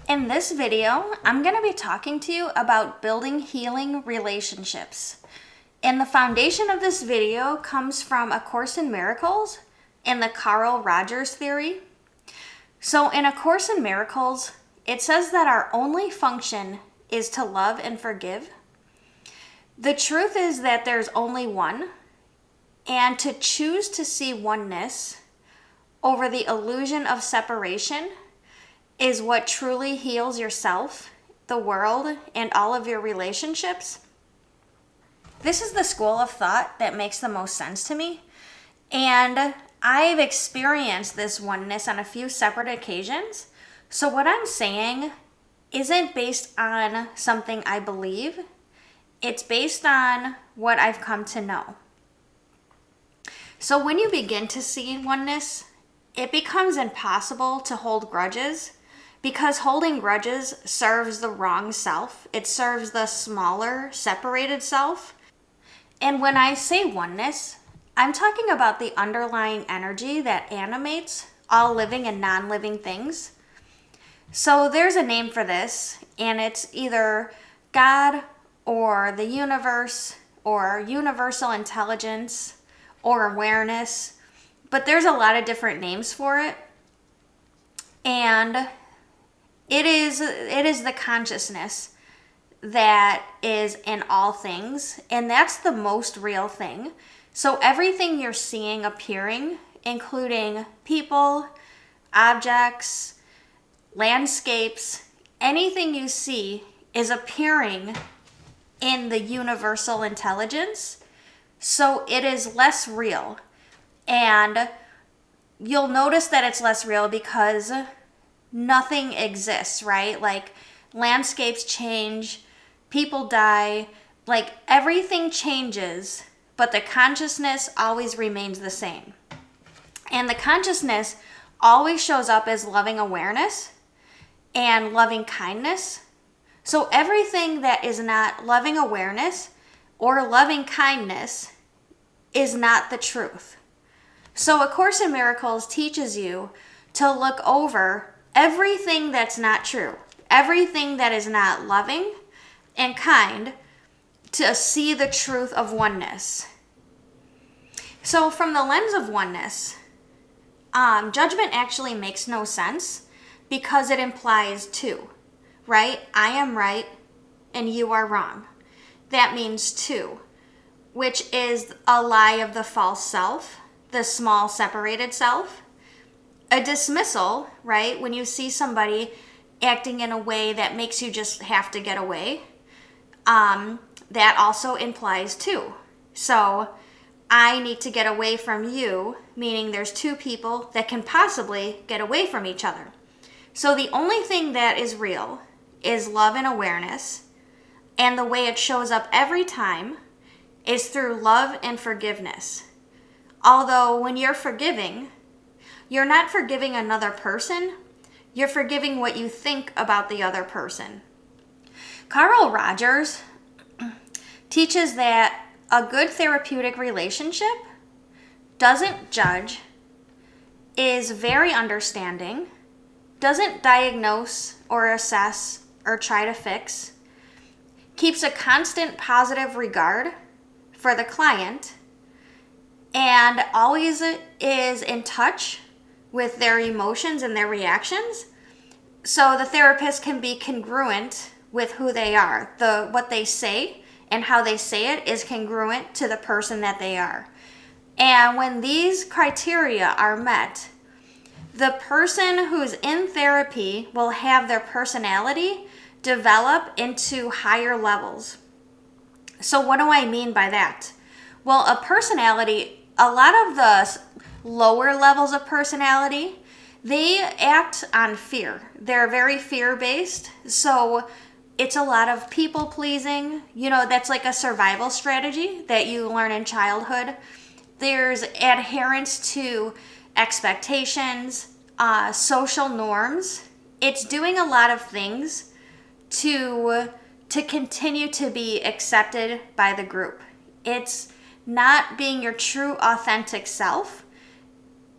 In this video, I'm going to be talking to you about building healing relationships. And the foundation of this video comes from A Course in Miracles and the Carl Rogers theory. So in A Course in Miracles, it says that our only function is to love and forgive. The truth is that there's only one, and to choose to see oneness over the illusion of separation is what truly heals yourself, the world, and all of your relationships. This is the school of thought that makes the most sense to me, and I've experienced this oneness on a few separate occasions. So what I'm saying isn't based on something I believe. It's based on what I've come to know. So when you begin to see oneness, it becomes impossible to hold grudges, because holding grudges serves the wrong self. It serves the smaller, separated self. And when I say oneness, I'm talking about the underlying energy that animates all living and non-living things. So there's a name for this, and it's either God or the universe or universal intelligence or awareness, but there's a lot of different names for it. And it is the consciousness that is in all things, and that's the most real thing. So everything you're seeing appearing, including people, objects, landscapes, anything you see is appearing in the universal intelligence. So it is less real. And you'll notice that it's less real because nothing exists, right? Like landscapes change, people die, like everything changes, but the consciousness always remains the same. And the consciousness always shows up as loving awareness and loving kindness. So everything that is not loving awareness or loving kindness is not the truth. So A Course in Miracles teaches you to look over everything that's not true, everything that is not loving and kind, to see the truth of oneness. So from the lens of oneness, judgment actually makes no sense because it implies two, right? I am right and you are wrong. That means two, which is a lie of the false self, the small separated self. A dismissal, right? When you see somebody acting in a way that makes you just have to get away, that also implies two. So I need to get away from you, meaning there's two people that can possibly get away from each other. So the only thing that is real is love and awareness, and the way it shows up every time is through love and forgiveness. Although when you're forgiving, you're not forgiving another person, you're forgiving what you think about the other person. Carl Rogers teaches that a good therapeutic relationship doesn't judge, is very understanding, doesn't diagnose or assess or try to fix, keeps a constant positive regard for the client, and always is in touch with their emotions and their reactions, so the therapist can be congruent with who they are. What they say and how they say it is congruent to the person that they are. And when these criteria are met, the person who's in therapy will have their personality develop into higher levels. So what do I mean by that? Well, a lot of the lower levels of personality, they act on fear. They're very fear-based. So it's a lot of people pleasing. You know, that's like a survival strategy that you learn in childhood. There's adherence to expectations, social norms. It's doing a lot of things to continue to be accepted by the group. It's not being your true authentic self.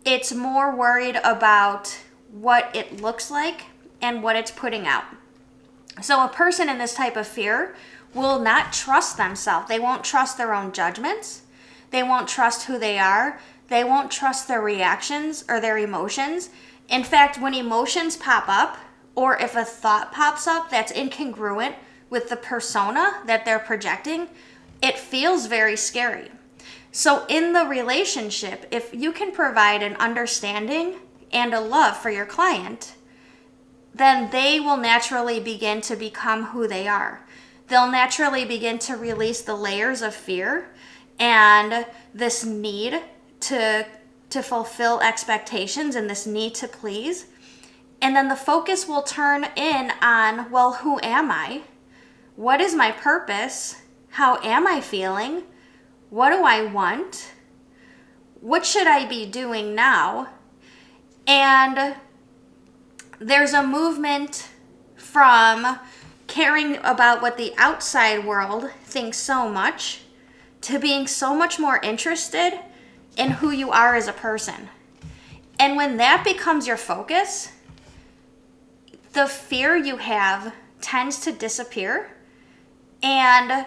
It's more worried about what it looks like and what it's putting out. So a person in this type of fear will not trust themselves. They won't trust their own judgments. They won't trust who they are. They won't trust their reactions or their emotions. In fact, when emotions pop up, or if a thought pops up that's incongruent with the persona that they're projecting, it feels very scary. So in the relationship, if you can provide an understanding and a love for your client, then they will naturally begin to become who they are. They'll naturally begin to release the layers of fear and this need to fulfill expectations and this need to please. And then the focus will turn in on, well, who am I? What is my purpose? How am I feeling? What do I want? What should I be doing now? And there's a movement from caring about what the outside world thinks so much to being so much more interested in who you are as a person. And when that becomes your focus, the fear you have tends to disappear, and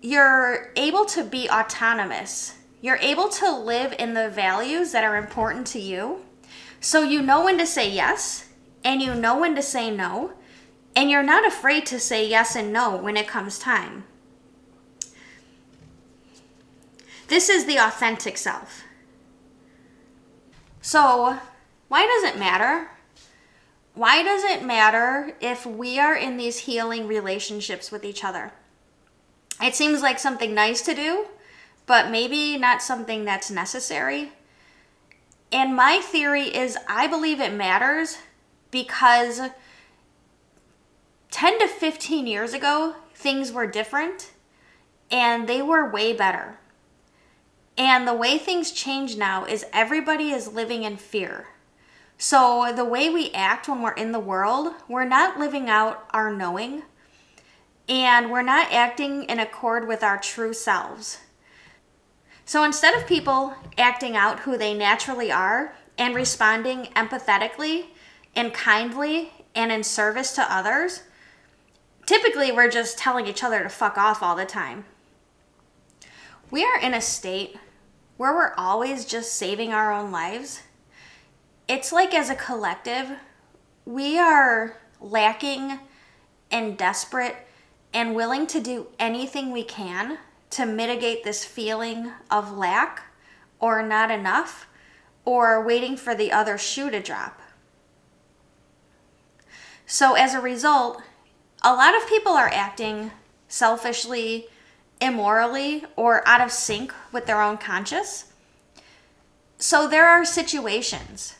you're able to be autonomous. You're able to live in the values that are important to you. So you know when to say yes, and you know when to say no, and you're not afraid to say yes and no when it comes time. This is the authentic self. So, why does it matter? Why does it matter if we are in these healing relationships with each other? It seems like something nice to do, but maybe not something that's necessary. And my theory is I believe it matters because 10 to 15 years ago, things were different and they were way better. And the way things change now is everybody is living in fear. So the way we act when we're in the world, we're not living out our knowing, and we're not acting in accord with our true selves. So instead of people acting out who they naturally are and responding empathetically and kindly and in service to others, typically we're just telling each other to fuck off all the time. We are in a state where we're always just saving our own lives. It's like as a collective, we are lacking and desperate and willing to do anything we can to mitigate this feeling of lack or not enough or waiting for the other shoe to drop. So as a result, a lot of people are acting selfishly, immorally, or out of sync with their own conscience. So there are situations,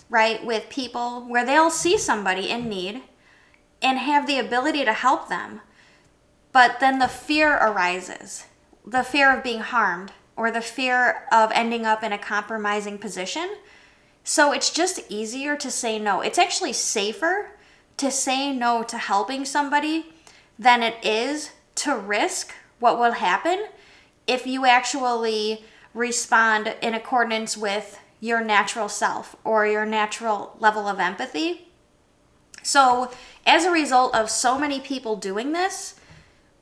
right, with people where they'll see somebody in need and have the ability to help them, but then the fear arises, the fear of being harmed or the fear of ending up in a compromising position. So it's just easier to say no. It's actually safer to say no to helping somebody than it is to risk what will happen if you actually respond in accordance with your natural self or your natural level of empathy. So as a result of so many people doing this,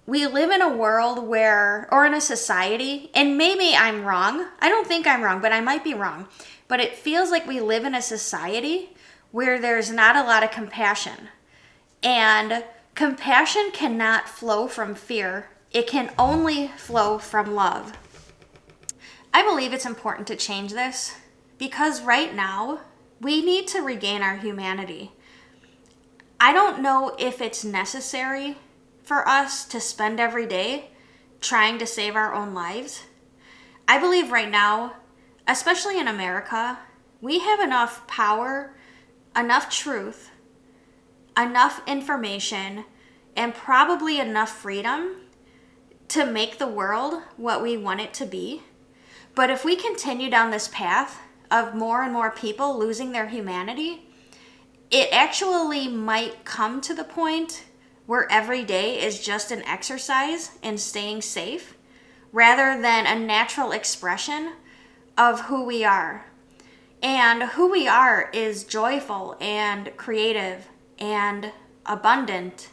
we live in a world where, or in a society, and maybe I'm wrong. I don't think I'm wrong, but I might be wrong. But it feels like we live in a society where there's not a lot of compassion. And compassion cannot flow from fear. It can only flow from love. I believe it's important to change this because right now we need to regain our humanity. I don't know if it's necessary for us to spend every day trying to save our own lives. I believe right now, especially in America, we have enough power, enough truth, enough information, and probably enough freedom to make the world what we want it to be. But if we continue down this path of more and more people losing their humanity, it actually might come to the point where every day is just an exercise in staying safe rather than a natural expression of who we are. And who we are is joyful and creative and abundant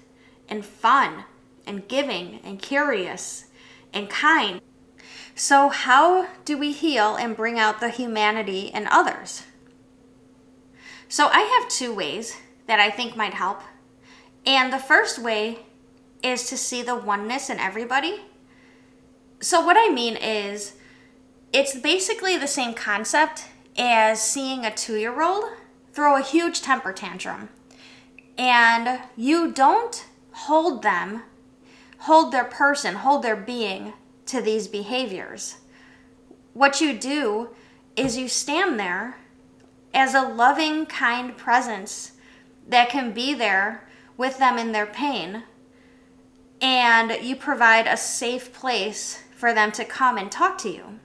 and fun and giving and curious and kind. So how do we heal and bring out the humanity in others? So I have 2 ways that I think might help. And the first way is to see the oneness in everybody. So what I mean is, it's basically the same concept as seeing a 2-year-old throw a huge temper tantrum. And you don't hold them, hold their person, hold their being to these behaviors. What you do is you stand there as a loving, kind presence that can be there with them in their pain, and you provide a safe place for them to come and talk to you.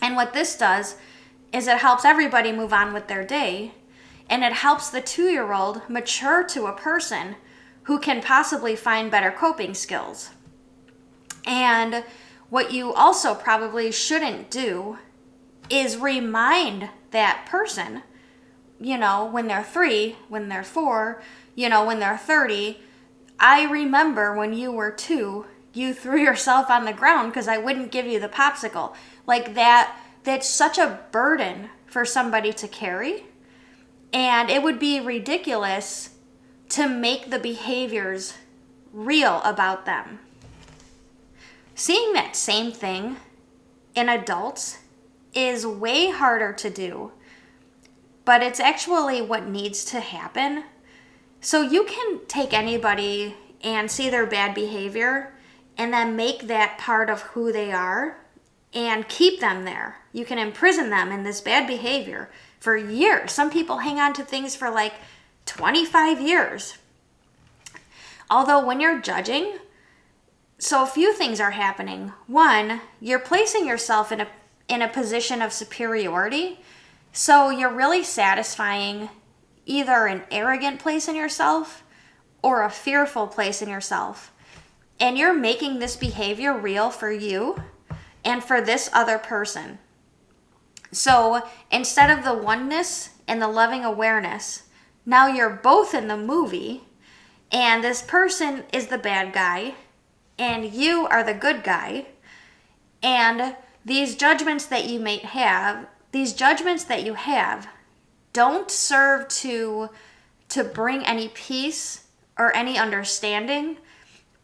And what this does is it helps everybody move on with their day, and it helps the 2-year-old mature to a person who can possibly find better coping skills. And what you also probably shouldn't do is remind that person, when they're 3, when they're 4, when they're 30, I remember when you were 2, you threw yourself on the ground because I wouldn't give you the popsicle. Like that's such a burden for somebody to carry. And it would be ridiculous to make the behaviors real about them. Seeing that same thing in adults is way harder to do, but it's actually what needs to happen. So you can take anybody and see their bad behavior and then make that part of who they are and keep them there. You can imprison them in this bad behavior for years. Some people hang on to things for like 25 years. Although when you're judging, so a few things are happening. One, you're placing yourself in a position of superiority. So you're really satisfying either an arrogant place in yourself or a fearful place in yourself. And you're making this behavior real for you and for this other person. So instead of the oneness and the loving awareness, now you're both in the movie, and this person is the bad guy and you are the good guy. And these judgments that you may have, don't serve to bring any peace or any understanding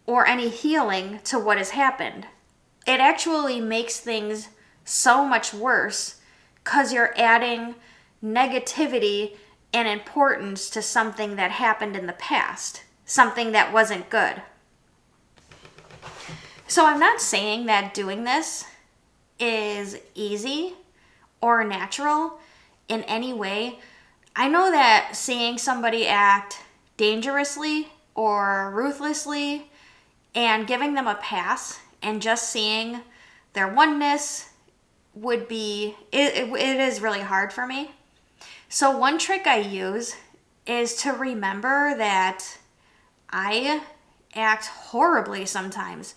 or any healing to what has happened. It actually makes things so much worse because you're adding negativity and importance to something that happened in the past, something that wasn't good. So I'm not saying that doing this is easy or natural in any way. I know that seeing somebody act dangerously or ruthlessly and giving them a pass and just seeing their oneness would be, it is really hard for me. So one trick I use is to remember that I act horribly sometimes.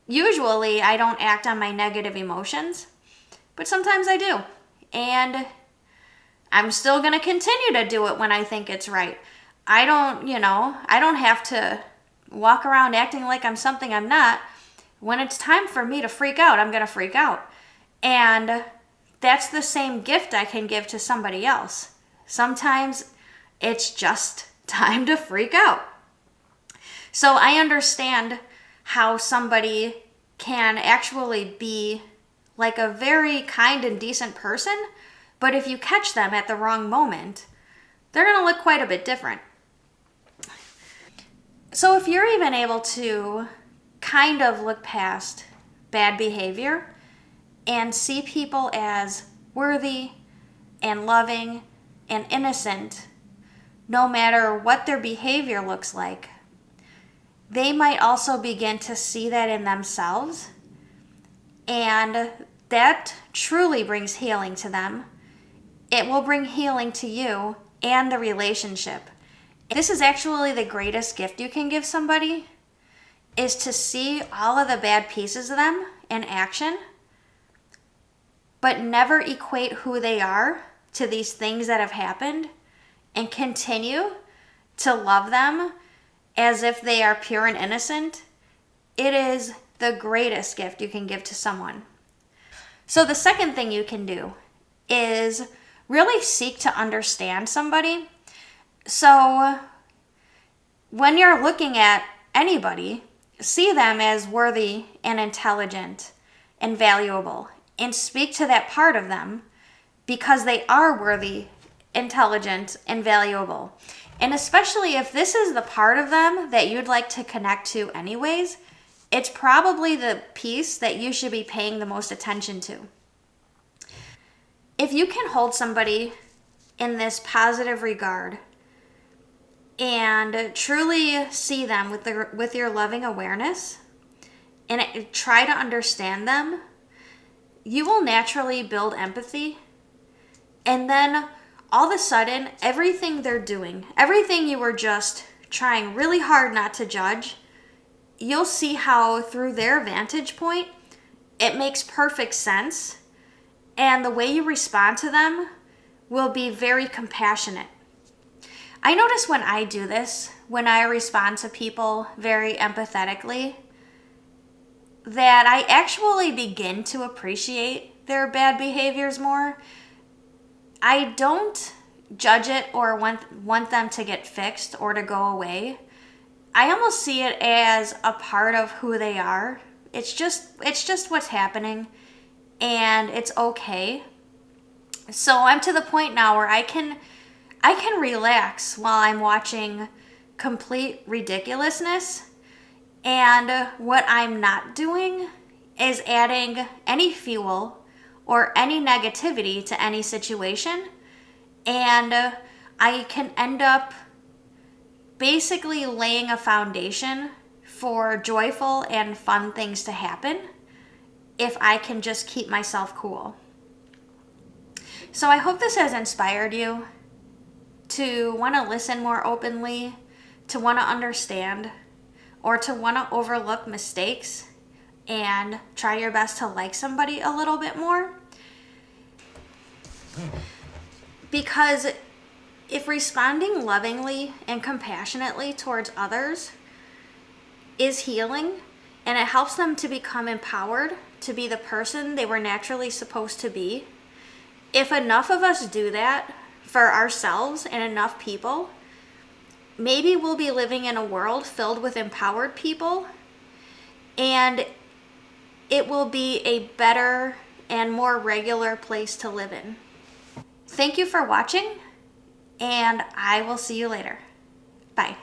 Usually I don't act on my negative emotions, but sometimes I do. And I'm still going to continue to do it when I think it's right. I don't have to walk around acting like I'm something I'm not. When it's time for me to freak out, I'm going to freak out. And that's the same gift I can give to somebody else. Sometimes it's just time to freak out. So I understand how somebody can actually be like a very kind and decent person, but if you catch them at the wrong moment, they're going to look quite a bit different. So if you're even able to kind of look past bad behavior and see people as worthy and loving and innocent, no matter what their behavior looks like, they might also begin to see that in themselves, and that truly brings healing to them. It will bring healing to you and the relationship. This is actually the greatest gift you can give somebody, is to see all of the bad pieces of them in action, but never equate who they are to these things that have happened, and continue to love them as if they are pure and innocent, it is the greatest gift you can give to someone. So the second thing you can do is really seek to understand somebody. So when you're looking at anybody, see them as worthy and intelligent and valuable, and speak to that part of them because they are worthy, intelligent, and valuable. And especially if this is the part of them that you'd like to connect to anyways, it's probably the piece that you should be paying the most attention to. If you can hold somebody in this positive regard and truly see them with your loving awareness and try to understand them, you will naturally build empathy. And then all of a sudden, everything they're doing, everything you were just trying really hard not to judge, you'll see how through their vantage point, it makes perfect sense. And the way you respond to them will be very compassionate. I notice when I do this, when I respond to people very empathetically, that I actually begin to appreciate their bad behaviors more. I don't judge it or want them to get fixed or to go away. I almost see it as a part of who they are. It's just what's happening, and it's okay. So I'm to the point now where I can relax while I'm watching complete ridiculousness, and what I'm not doing is adding any fuel or any negativity to any situation, and I can end up basically laying a foundation for joyful and fun things to happen if I can just keep myself cool. So I hope this has inspired you to want to listen more openly, to want to understand, or to want to overlook mistakes and try your best to like somebody a little bit more. Because if responding lovingly and compassionately towards others is healing, and it helps them to become empowered to be the person they were naturally supposed to be, if enough of us do that for ourselves and enough people, maybe we'll be living in a world filled with empowered people, and it will be a better and more regular place to live in. Thank you for watching, and I will see you later. Bye.